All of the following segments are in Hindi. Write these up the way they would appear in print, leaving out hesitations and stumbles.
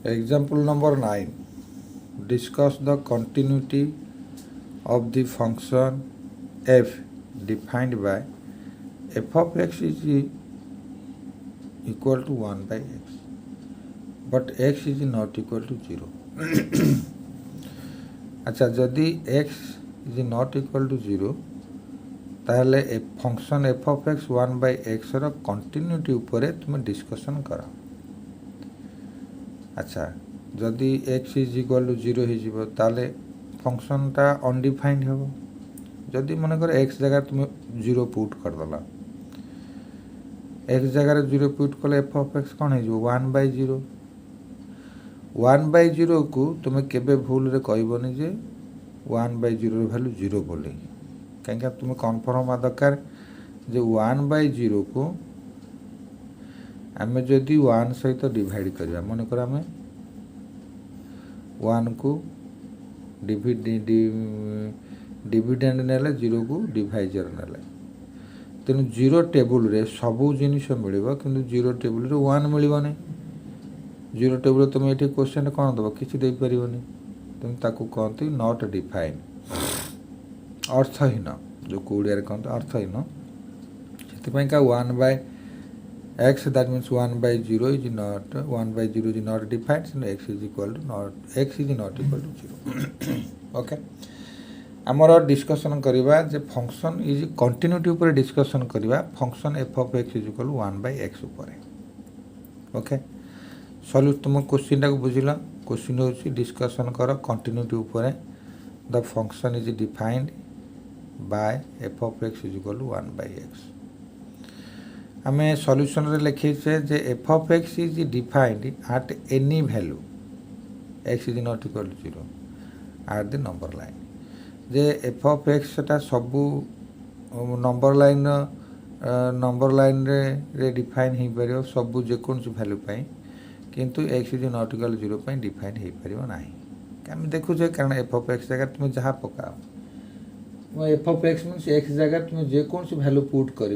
Example number 9. Discuss the continuity of the function f defined by f of x is equal to 1 by x, but x is not equal to 0. अच्छा, जदि x is not equal to 0 ताहले function f of x 1 by x रो कंटिन्यूटी उपरे तुम डिस्कशन कर. अच्छा, जदि x is equal to 0 हो जिवो ताले फंक्शनटा अनडिफाइंड हो. जदि मन कर x जगह तुम 0 पुट कर दला, x जगह 0 पुट कले f of x कौन हो 1 by 0. 1 by 0 को तुम केबे भूल रे कहबनी जे 1 by 0 वैल्यू 0 बोली. कहीं तुम कन्फर्म हाँ दरकार जे 1 by 0 को आम जदि 1 सहित डिवाइड करवा, मन कर आम 1 को डिविडेंड नेले 0 को डिवाइजर नेले, तेणु 0 टेबुल रे सबू जिनिस मिल कि 0 टेबुल रे 1 मिलनी. 0 टेबुल तुम ये क्वेश्चन कौन दब किसी दे पारनी, तुम ताकू कहती नॉट डिफाइन, अर्थहीन, जो कौड़िया कहते अर्थहीन. से 1 by x that means 1 by 0 is not 1 by 0 is not defined, so x is equal to not equal to 0. Okay, आमर डिस्कसन करवा जे फंक्शन इज कंटिन्यूटी ऊपर डिस्कसन करवा. Function f of x is equal to 1 by x ऊपर. ओके, सॉल्व तुम क्वेश्चन टाक बुझिल. क्वेश्चन होची डिस्कसन कर कंटिन्यूटी ऊपर. The function is defined by f of x is equal to 1 by x. आमे सॉल्यूशन रे लिखिछे जे f of x is defined at any value x is not equal to 0 at the number line. J f of x टा सबू नंबर लाइन रे डिफाइन हो पार सबू जेकोसी भैल्यू पाई, किंतु x is not equal 0 pi define हो पार ना. आम देखुचे कारण f of x जगह तुम जहाँ पकाओ f of x means x जगह तुम जेकोसी भैल्यू पुट कर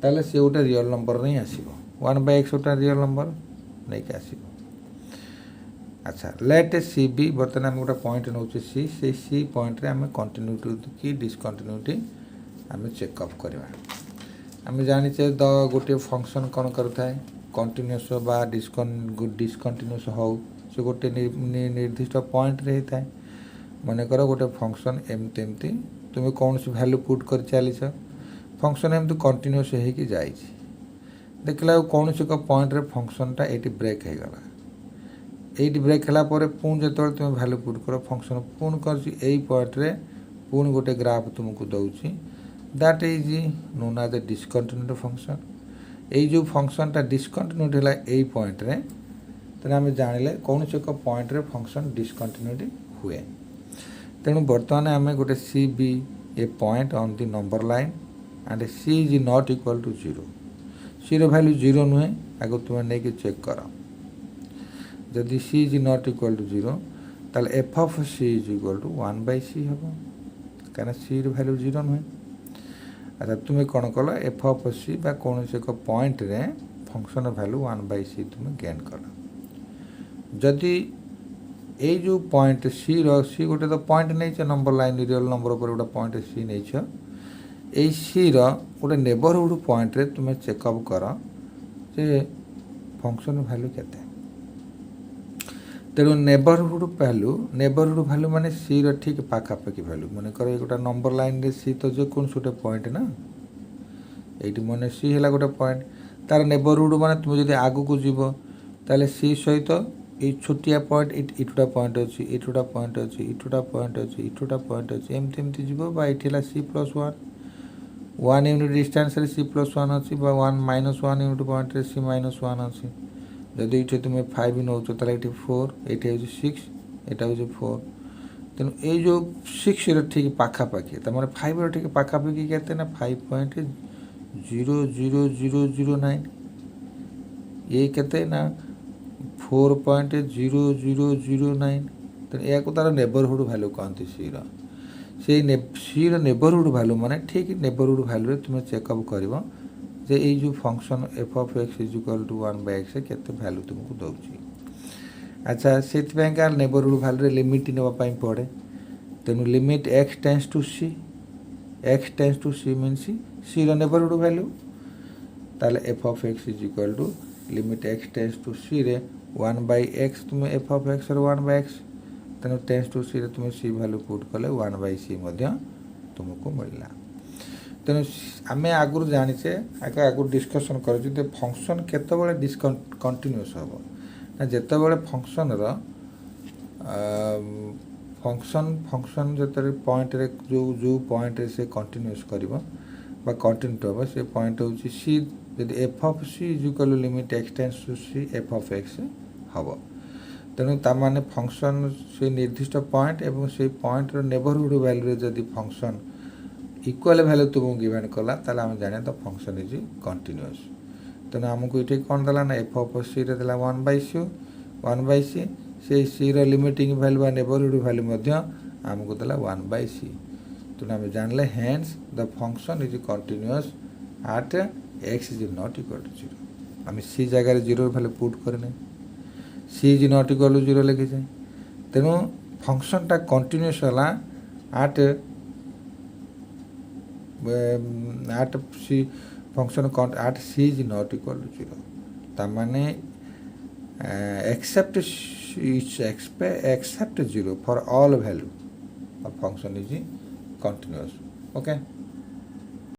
ताले से गोटे रियल नंबर नहीं आसो. 1 by x गोटे रियल नंबर नहीं कि आसो. अच्छा, लेट सी बी बर्तमान आम गोटे पॉइंट नौ सी, से सी पॉइंट रे आम कंटिन्यूटी कि डिसकंटिन्यूटी आम चेकअप करवा. आम जाचे द गोटे फंक्शन कौन करें कंटिन्यूअस बा डिसकंटिन्यूअस हो से गोटे निर्दिष्ट पॉइंट रे होता है. मनकर गोटे फंक्शन एमती तुम कौन सी भैल्यू पुट कर चलीस, फंक्शन एमती कंटिन्यूअस हो जाए देखला कौन सी पॉइंट रे फंक्शनटा ये ब्रेक हो गला. ये ब्रेक है पुणी जो तुम भैल्यू पुट कर फंक्शन पुणी कर पॉइंट रे पुणी गोटे ग्राफ तुमको दौची that is known as a discontinuity function. ये जो फंक्शनटा डिसकंटिन्यूटी है यही पॉइंट रे, तेना आम जानिले कौन सी पॉइंट रे फंक्शन डिसकंटिन्यूटी हुए. तेणु बर्तमान आम गोटे C be a point on the number line and C is not equal to 0. C रो वैल्यू 0 नुहे, आगे तुम नहीं चेक कर. जदि C is not equal to 0 ताल F of C is equal to 1 by C हम, कहीं सी वैल्यू 0 नुहे. अच्छा, तुम कौन कल एफ ऑफ सी बा कौन से पॉइंट रे फंक्शन वैल्यू 1 by सी तुम गेन कल. जदि ये जो पॉइंट सी गोटे तो पॉइंट नहीं नंबर लाइन रियल नंबर पर गोटे पॉइंट सी नहीं, ये सी रोटे नेबरहुड पॉइंट रे तुम चेकअप कर जे फंक्शन वैल्यू केते. तेणु नेबरहुड वैल्यू माने सी रो ठीक पाखापाखि वैल्यू. मन कर गोटे नंबर लाइन रे सी तो जो कौन गोटे पॉइंट ना, ये मन सी है गोटे पॉइंट तार नेबरहुड माने तुम जब आग को जीव ताले सी सहित ये छोटिया पॉइंट इटुटा पॉइंट अच्छी इटुटा पॉइंट अच्छी इटुटा पॉइंट अच्छी इटुटा पॉइंट अच्छी एमती जीव बा ये सी प्लस 1 यूनिट डिस्टेंस रे सी प्लस 1 अच्छी 1 यूनिट पॉइंट रे सी -1 अच्छी. जदि ये तुम 5 नौ तो ये 4 ये हूँ 6 यहाँ हूँ 4. तेणु ये जो 6 ठीक पाखापाखि तमार 5 ठीक पाखापाखि के 5.00009 ये के ना 4.0009. तेणु या तार नेबरहुड वैल्यू कहते सी नेबरहुड वैल्यू माने ठीक नेबरहुड वैल्यू तुम चेकअप कर जे ये जो function F of X is equal to 1 by x केते वैल्यू तुमको दौची. अच्छा से नेबरहुड भैल्यू लिमिट नापी पड़े तेणु limit X tends to C X tends to C mean C neighbourhood value ताले F of X is equal to limit X tends to C रे 1/x तुम एफ ऑफ एक्स 1/x तेणु टेंस टू सी रे तुम सी भैल्यू पुट कले 1/c तुमको मिलला तेणु आम आगुरी जाचे आगे आगुरी डिस्कसन कर फंक्शन केतबे डिसकंटिन्यूअस हम ना जिते बड़े फंक्शन फंक्शन जो पॉइंट रे जो पॉइंट रे से कंटिन्यूअस करिवो बा कंटिन्यू हम से पॉइंट हूँ सी यदि F of C is equal limit X tends to C F of X हम तेणु ताने फंक्शन से निर्दिष्ट पॉइंट एवं से पॉइंट नेबरहुड वैल्यू जदि फंक्शन इक्वल वैल्यू तुमको गिवन कला ताले आम जाने तो फंक्शन इज कंटिन्यूअस तेणु आमको ये कौन देला ना एफ ऑफ सी रे देला 1/c से सी रो लिमिटिंग वैल्यू बा नेबरहुड वैल्यू आमको देला 1/c तेणु आम जानले hence the function is continuous at x is not equal to 0 आम सी जगह 0 वैल्यू पुट करने c is not equal to 0 लिखिचे तेणु फंक्शन टा कंटिन्यूअस होला at c function at c is not equal to 0 ताने except 0 for all value of function is continuous okay